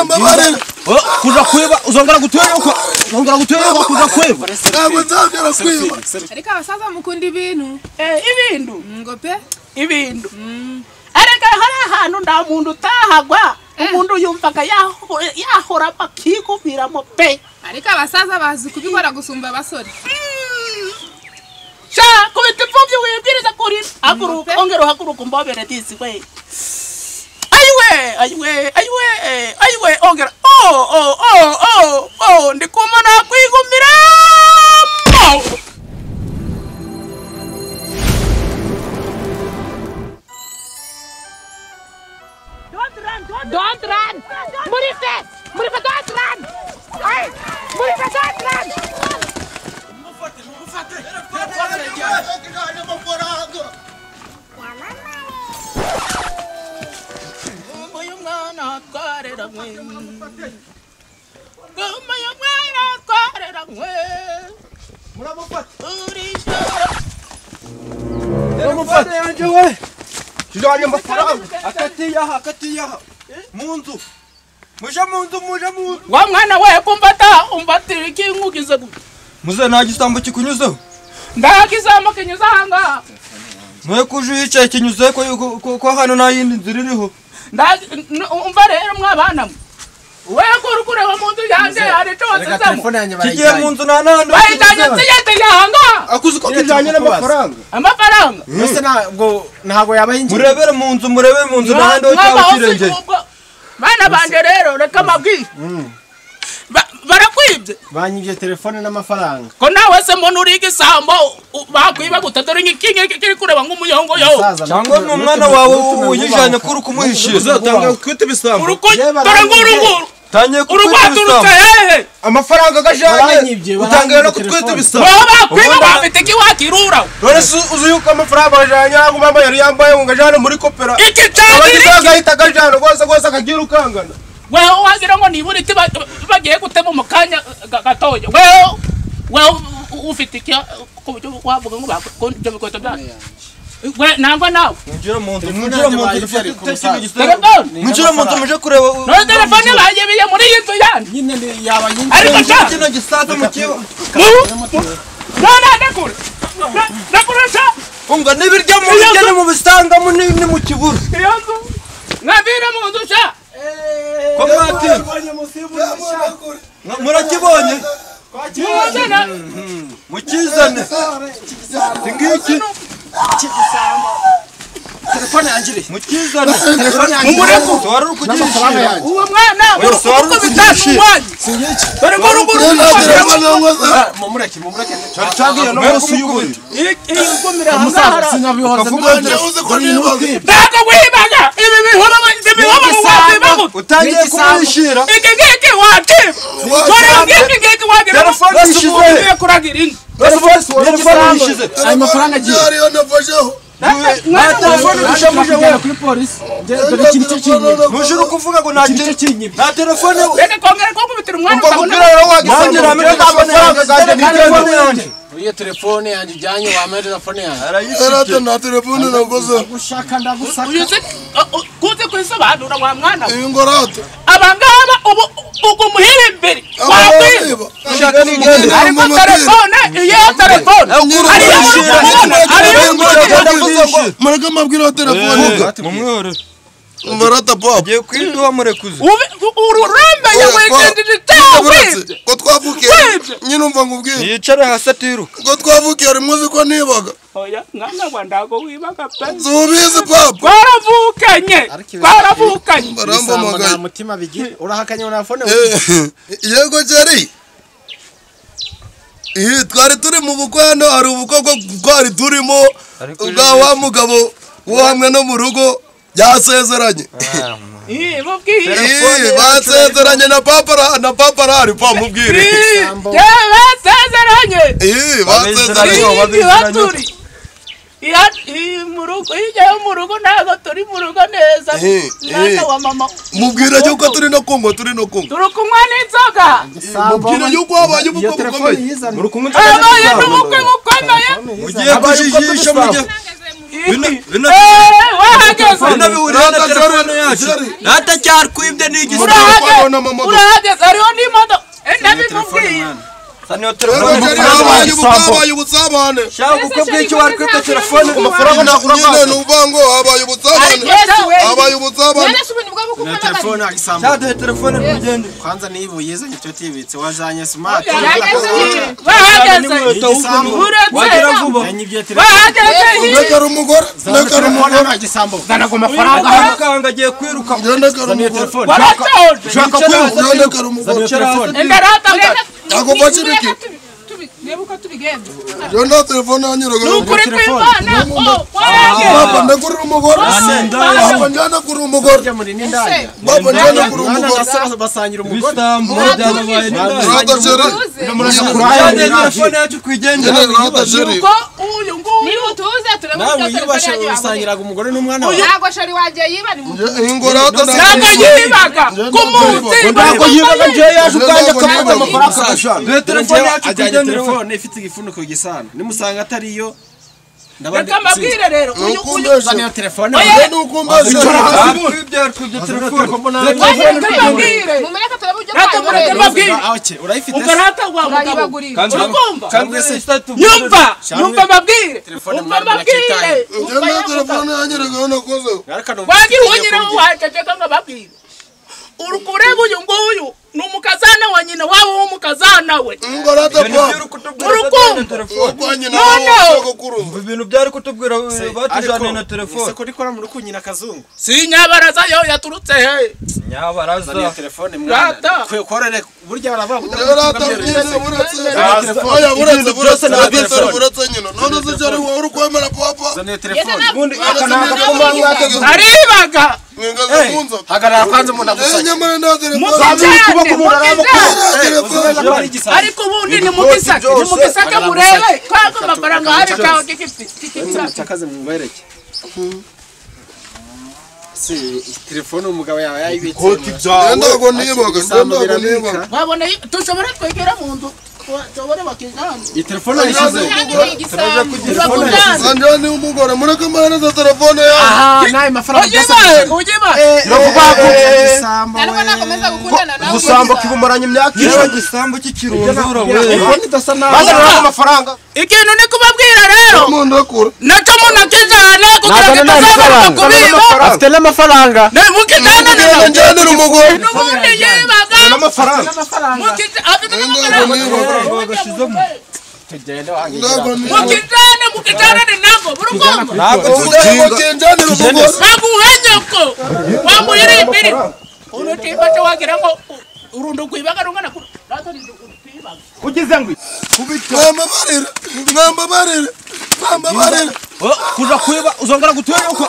Mbabarira. Kuja kwiba uzongera gutereka. Uzongera gutereka kuja kwiba. Ntabwo nzongera kwiba. Ariko abasaza mukunda ibintu. Ibintu. Ngo pe. Ibintu. Areka hari ahantu nda muntu utahagwa. Umuntu yumvaga yahora bakikubiramo pe. Ariko abasaza bazi kubikora gusumba abasore. Sha kubita ipfubyi wibwiriza kuri haguruka ongera haguruka mbobere disi we. Ayiwe ongera ndikuma nakwigumira Don't run! Murife, don't run! Hey, Murife, don't run! Munzu. Muja munzu. Wa mwana we kumbata umbatira ikingugize gute. Muze nta gisambo kikunyuzeho. Ndagisambo kinyuza hanga. Mwe kujuyica kinyuze ko hano nta yindi nzira iriho. Umva rero mwabana. Wewe kurukure mu nzu yanjye ari cyose zamo. Kigiye mu nzu nta nandi. Bayitanye tiyete yanga. Akuzi ko kijanye n'amafaranga. Amafaranga. Ese ntago yaba yinjira. Murebere mu nzu nta handi ho cyangwa kirenge. Bana banje rero reka mabwi. Barakwibye. Banyivye telefone n'amafaranga. Ko nawe se muntu uri igisambo bakwiba gutadora ikinge kiri kureba nk'umuyongo yo. Cyangwa n'umwana wawe uyijanye kuri kumuhishira. Uzatanga kwita ibisambo. Dore ngurunguru. Tanye kwita ibisambo. Amafaranga gajanye. Utangaye no kwita ibisambo. Bakwiba bafite kiwakirura. None uzi yuko amafaranga gajanye ngo mama yari yambaye ngo gajane muri kopera. Iki cyane. Agahita gajane rwose akagira ukangana. Wewe wagira ngo niburi bagiye gutema mukanya gatoya. Wewe ufite iki wavuga ngo bakondje bikoto bya. We nangwa nawe. Munjira mu nzu muje kureba. No telefone bagiye muri yinzu yanjye. Nyine yaba yinjira. Ariko kino gisaza mu kibo. Nakure. Nakuresha. Umva nibirya mu bijyane mu bisanga mu ni mu kiburu. Yanzu. Nabira mu nzu sha. Ko mwati. Murakibonye. Mukizane. Tingiki. Telefone yanjye. Mukizane. Telefone yanjye. Umureko. Wari ukugishira. Uwo mwana uko bitatu mwanyi. Dore ngurunguru. Mumureke. Cyagiye no munsi y'ubundi. Igumira hangara. Sinabihoza. Daga wibaga. Ibi bihora mu utangiye kumwishira. Iki wati. Ngiki wagira. Telefone ishize. Kuragira inka. Telefone ishize. Ayo mafaranga agiye. Yariyo nafasheho. Telefone dushamuje Kujya kuri polisi. Dore ikintu cy'inyibye. Mushuru kuvuga ngo nta cy'inyibye. nta telefone. Reka kongera ko kubitira umwana ukabona. Nanjye namenya telefone yanjye. Iyo telefone yanjye ijyanye wamenya telefone yanjye. Arata na telefone nakoze. Gushaka ndagusaka. Uyuze kuze kwisobanura wa mwana. Ingorata. Abangaba ubu muhire imbere. Wakwiba. Shaka nigende. Ariko telefone iyo telefone. Mureke mabwira telefone. Mumwore. Umbarata papa. Agiye kwiduha murekuze. Ururambe yawegendije tawe. Ko twavukiye. Nyine umva ngubwire. Yicare hasi atiruka. Ko twavukiye ari muzi ko nibaga. Oya ngana wandago wibaga pe. Zubizi papa. Twaravukanye. Baramba magaye. Mutima bigira. Urahakanye na phone. Yego jari. Twari turi mu bukwano hari ubukwe twari turimo ubwa wa mugabo wo hamwe no mu rugo byasezeranye. Basezeranye na papa rari pa mubwire. Basezeranye. Basezeranye. Mu rugo ntago turi mu rugo neza. Mwana wa mama. Mubwire yuko turi no kunywa. Turi kunywa n'inzoga. Mubwire yuko habaye ubukwe bukomeye. Muri kumwe n'ubukwe bukomeye. Ugiye kujijisha mujye. wahageze bino bihuriye na telefone yacu natacyarwibye n'igisi urahageze hariho n'imodoka ndabimubwiye saniyo telefone habaye ubusabane shaka uko bw'iki warwibye telefone amafaranga nagura nyine nubango habaye ubusabane habaye ubusabane na telefone agisambo shaka telefone tugende kwanza nibo yezanye cyo tibitse wajanye smart wahageze wagira vuba yanyibye telefone ndekara umugore ndekara umugore agisambo zana ku mafaranga amafaranga agiye kwiruka ndekara umugore telefone shaka kwiruka ndekara umugore ako bacibiki Nebuka tubigenza. Jonda telefone anyiraga nukuri kw'Imana baba ndakuri umugore baba njana kuri umugore muri n'indaya baba njana kuri umugore basangira umugore bisambo byanabaye rata sheri telefone yacu kwigendera rata sheri ko uyu nguyu Niba tuze nawe turabona yibashe usangiraga umugore n'umwana wawe ntago shari wanjye yiba ni mu ingorata ntabwo yibaga ku munsi ntabwo yibaga ngiye yaje ubwanjye akamuha amafaranga agashana telefone yacu ajyanye kwigendera telefone ifite igifuniko gisana nimusanga atariyo reka mbabwire rero uyu zaniyo telefone nukumbeshe twibye telefone mbabwire mumereka turabujya reka mureke mbabwire okay urayifite ugarata wa mugabo urayibagurira urakumva kandi nyumva mbabwire telefone umva mwana mbabwire njana telefone anyiraga nakoze wagira unyira waceceka ngababwire uri kureba uyu nguyu ni umukazana wa nyina waba w'umukazana we ingorata pa ibintu byari kutubwira batujaniye na telefone ko rikora muri kunyina kazungu si nyabaraza yo yaturutse he nyabaraza zaniyo telefone mwana kwekorere burya baravuga rata nyine buretse nyina none se cyari wowe uri kwemera papa zaniyo telefone ubundi akanaka kumanga aribaga hagarara kwanza umuntu agusanye nyamara nda telefone ariko ubundi ni mugisake murebe kwako amafaranga hari cyaho kikipfa cyakaze mumwereke si telefone umugabo yawe yayibitse ndago nibaga wabona tushobora kwegera mu nzu tubone bakijana iyi telefone yishize sanjani umugore mureke mahereza telefone yawe naye mafaranga byose ugiba ariko nakomeza gukundana nawe gusambo kibumaranye imyaka igisambo cy'ikirundura we idasa nawe bazana amafaranga ikintu ni kubabwira rero mundakura naco munakijane kugira ngo tutazabona kubiba afite n'amafaranga mukijane njyanira umugore n'ubundi yibaga n'amafaranga afite n'amafaranga mukijane ni nako burugongo njyanira umugore baguhenyeko wamuyirimbiri urutimba cyo wagira ngo urundo kwibaga rungana ugize ngo mwambabarire kuja kwiba uzongera gutuyeruka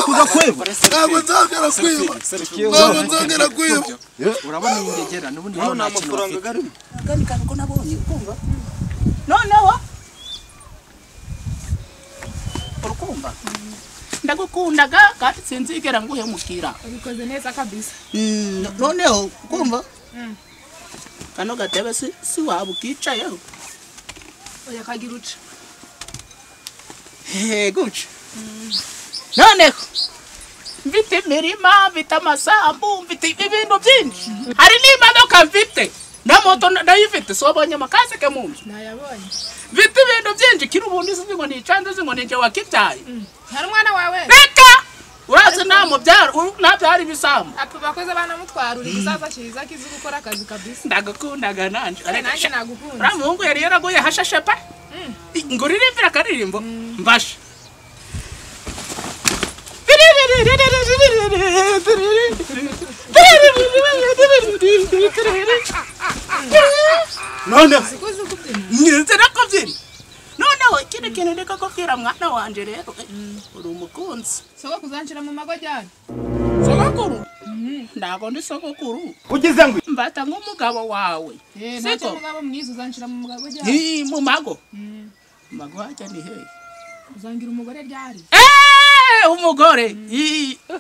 kuja kwiba ntabwo nzongera kwiba urabona ingegera n'ubundi hano nta mafaranga garimo gani kantu ko nabonye ukumva noneho urukumva ndagukundaga kandi sinzigera nguhemukira ubikoze neza kabisa noneho ukumva kano gatebe si waba ukicayeho oya kagira uca guca noneho mfite imirima mfite amasambu mfite ibintu byinshi hari n'imodoka mfite na moto ndayifite so abonye amakasike mu nzu nayabonye mfite ibintu byinshi kiri ubundi sinzi ngo nicanze sinzi ngo ninjye wakibyaye hari umwana wawe reka urazi nabyara ibisambu apa bakoze banamutwara uri gusaza cyiza kizi gukora akazi kabisa ndagukundaga nanje nanjye nagukunda uriya muhungu yari yaraguye hashashe pa ngo uririmbire akaririmbo mbasha noneho nzira kubyina noneho ikindi kintu ndiko kubwira mwana wanje rero uri umukunzi soko kuzanshira mu mago ryari sogokuru ntabwo ndi sogokuru ugize ngo mbata nk'umugabo wawe ntacyo mugabo mwiza uzanshira mu mago ryari mu mago mago hajya ni hehe uzangira umugore ryari umugore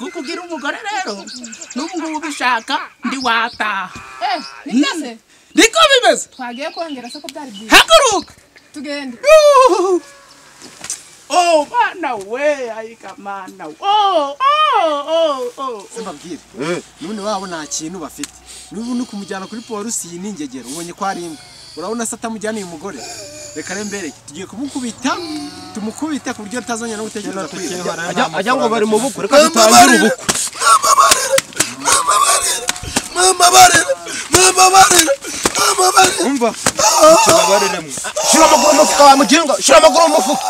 kukugira umugore rero n'ubu ngubu ubishaka ndi wataha nigase niko bimeze twagiye kongera soko byari byiza haguruka tugende Oh mana we ayika mana. Oh. Mbabwire. None wabo nta kintu bafite. Nubu no kumujyana kuri polisi y'iningegero ubonye ko ari imbwa. Urabona se atamujyana uyu mugore. Reka rembereke tugiye kumukubita tumukubita ku buryo tazongera no gutekereza kwiba. Ajya ngo bari mu bukwe reka dutangire ubukwe. Umva. Shira amaguru mu mufuka wa muginga. Shira amaguru mu mufuka.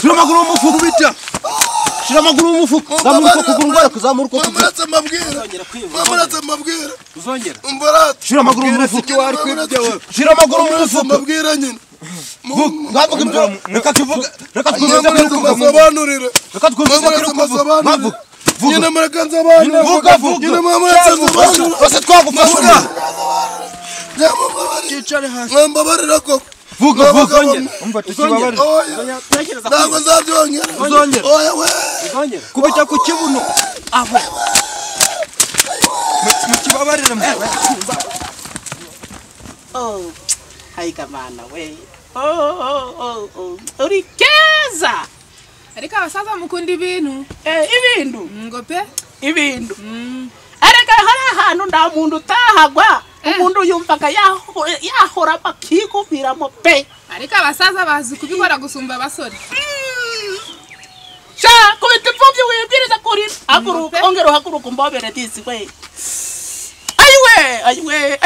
Shira amaguru mu mufuka bita. Shira amaguru mu mufuka. Zamura uko kuguru ngora kuzamura uko kuguru. Mamuratse mabwira. Uzongera. Umbarate. Shira amaguru mu mufuka wari kwibye wewe. Shira amaguru mu mufuka. Mabwira nyine. Ngavuga ibyo. Reka tuvuge. Reka twumve Mamuratse masobanurire. Reka twumve ko masobanurire. Nyine murakanza abantu. Vuga. Nyine mamuratse masobanurire. Bose twagufasha. Cyicare hasi. Mwambabarira ko. Vuga. Umva tukibabarira. Ntabwo nzabyongera. Uzongera. Oya we. Uzongera. Kubita ku kibuno. Aho. Mukibabarira mwe. Oh. Ayika mana we. Oh. Uri keza. Ariko abasaza mukunda ibintu. Ibintu. Ngo pe. Ibintu. Areka hari ahantu nda muntu utahagwa. Umuntu yumvaga yahora bakikubiramo pe. Ariko abasaza bazi kubikora gusumba abasore. Sha kubita imfubyi wibwiriza kuri haguruka ongera haguruka mbobere disi we. Ayiwe